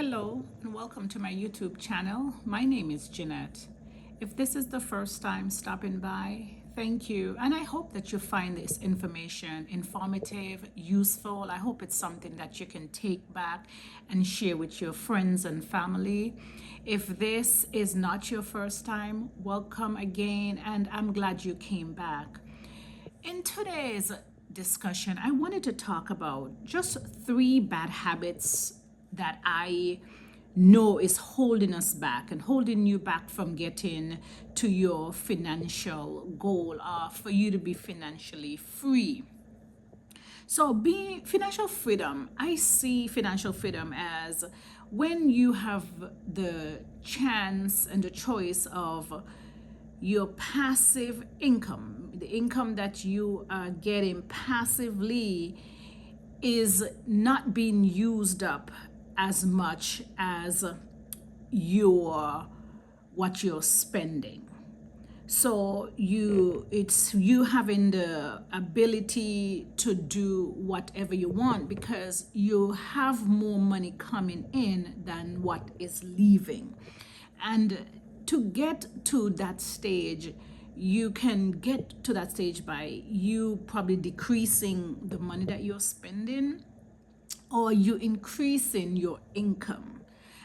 Hello and welcome to my YouTube channel. My name is Jeanette. If this is the first time stopping by, thank you. And I hope that you find this information informative, useful. I hope it's something that you can take back and share with your friends and family. If this is not your first time, welcome again, and I'm glad you came back. In today's discussion, I wanted to talk about just 3 bad habits that I know is holding us back and holding you back from getting to your financial goal for you to be financially free. So, being financial freedom, I see financial freedom as when you have the chance and the choice of your passive income, the income that you are getting passively is not being used up as much as what you're spending. So it's you having the ability to do whatever you want because you have more money coming in than what is leaving. And to get to that stage, you can get to that stage by you probably decreasing the money that you're spending or you increasing your income.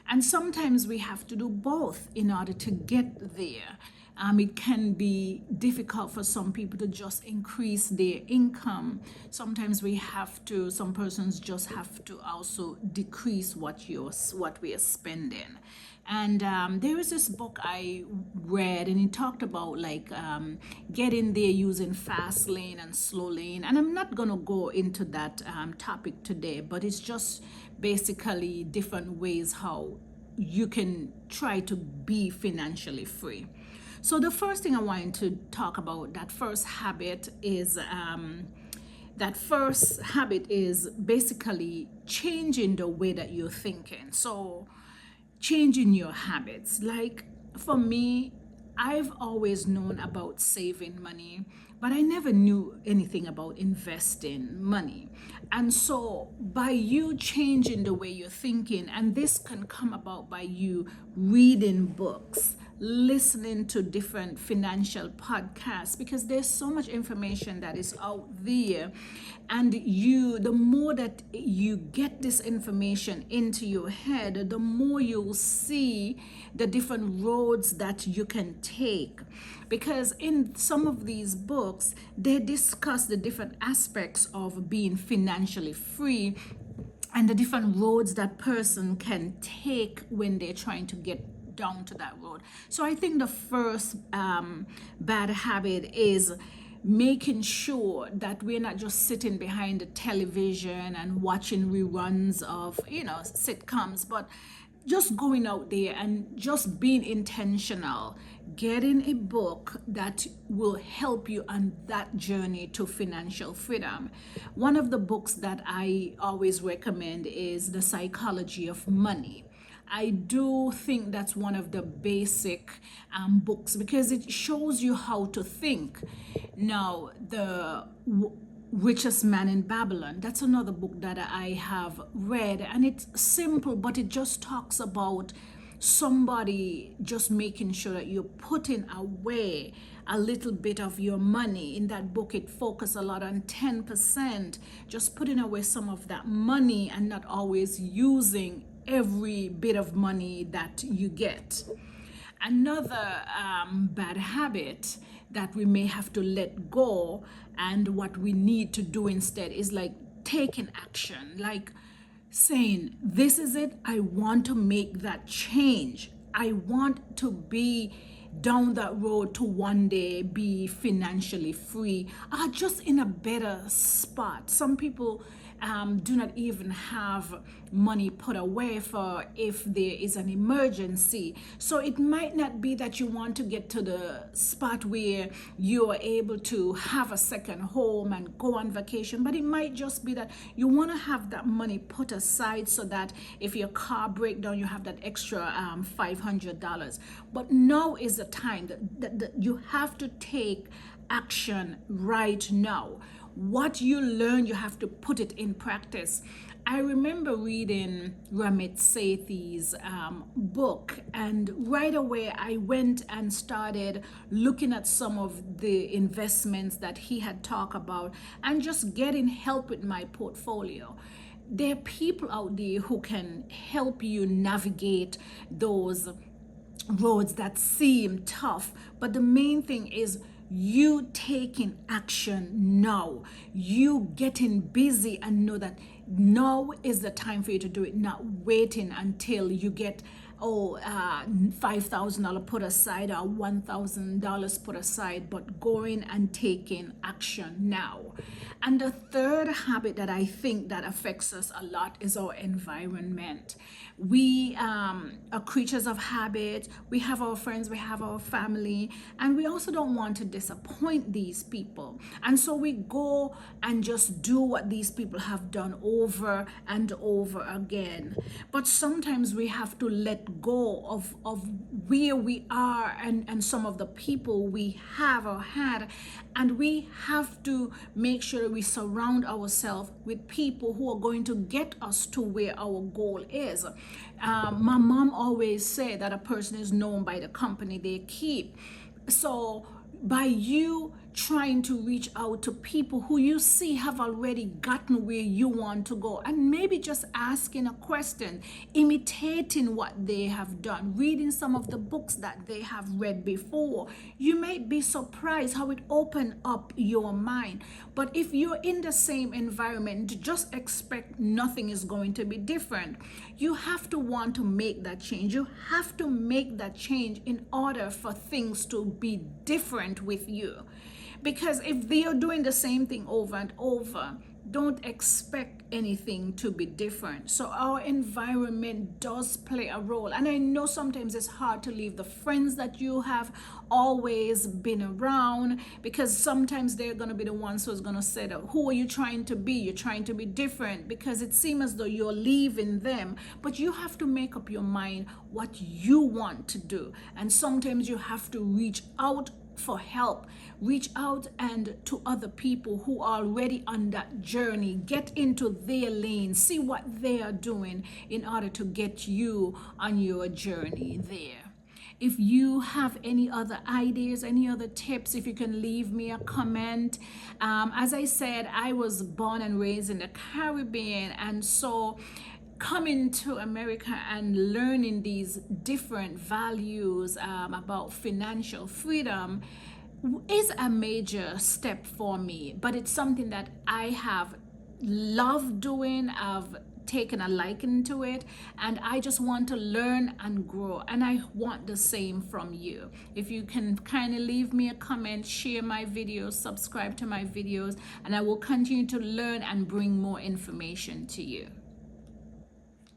And sometimes we have to do both in order to get there. It can be difficult for some people to just increase their income. Sometimes some persons just have to also decrease what we are spending. And there is this book I read, and it talked about getting there using fast lane and slow lane. And I'm not gonna go into that topic today, but it's just basically different ways how you can try to be financially free. So the first thing I wanted to talk about, that first habit is basically changing the way that you're thinking. So changing your habits. Like for me, I've always known about saving money, but I never knew anything about investing money. And so by you changing the way you're thinking, and this can come about by you reading books, listening to different financial podcasts, because there's so much information that is out there, and the more that you get this information into your head, the more you'll see the different roads that you can take. Because in some of these books, they discuss the different aspects of being financially free and the different roads that person can take when they're trying to get down to that road. So I think the first bad habit is making sure that we're not just sitting behind the television and watching reruns of sitcoms, but just going out there and just being intentional, getting a book that will help you on that journey to financial freedom. One of the books that I always recommend is The Psychology of Money. I do think that's one of the basic books because it shows you how to think. Now, the Richest Man in Babylon, that's another book that I have read, and it's simple, but it just talks about somebody just making sure that you're putting away a little bit of your money. In that book, it focuses a lot on 10%, just putting away some of that money and not always using every bit of money that you get. Another bad habit that we may have to let go, and what we need to do instead is like taking action, like saying, this is it, I want to make that change. I want to be down that road to one day be financially free, just in a better spot. Some people do not even have money put away for if there is an emergency. So it might not be that you want to get to the spot where you are able to have a second home and go on vacation, but it might just be that you want to have that money put aside so that if your car breaks down, you have that extra $500. But now is the time that you have to take action right now. What you learn, you have to put it in practice. I remember reading Ramit Sethi's book, and right away I went and started looking at some of the investments that he had talked about and just getting help with my portfolio. There are people out there who can help you navigate those roads that seem tough, but the main thing is you taking action now, you getting busy and know that now is the time for you to do it, not waiting until you get $5,000 put aside or $1,000 put aside, but going and taking action now. And the third habit that I think that affects us a lot is our environment. We are creatures of habit. We have our friends, we have our family, and we also don't want to disappoint these people. And so we go and just do what these people have done over and over again. But sometimes we have to let go of where we are and some of the people we have or had, and we have to make sure we surround ourselves with people who are going to get us to where our goal is. My mom always said that a person is known by the company they keep. So by you trying to reach out to people who you see have already gotten where you want to go, and maybe just asking a question, imitating what they have done, reading some of the books that they have read before, you may be surprised how it opened up your mind. But if you're in the same environment, just expect nothing is going to be different. You have to want to make that change. You have to make that change in order for things to be different with you. Because if they are doing the same thing over and over, don't expect anything to be different. So our environment does play a role. And I know sometimes it's hard to leave the friends that you have always been around, because sometimes they're going to be the ones who's going to say that, who are you trying to be? You're trying to be different, because it seems as though you're leaving them. But you have to make up your mind what you want to do. And sometimes you have to reach out for help. Reach out and to other people who are already on that journey. Get into their lane. See what they are doing in order to get you on your journey there. If you have any other ideas, any other tips, if you can leave me a comment. As I said, I was born and raised in the Caribbean, and so coming to America and learning these different values about financial freedom is a major step for me, but it's something that I have loved doing. I've taken a liking to it, and I just want to learn and grow, and I want the same from you. If you can kind of leave me a comment, share my videos, subscribe to my videos, and I will continue to learn and bring more information to you.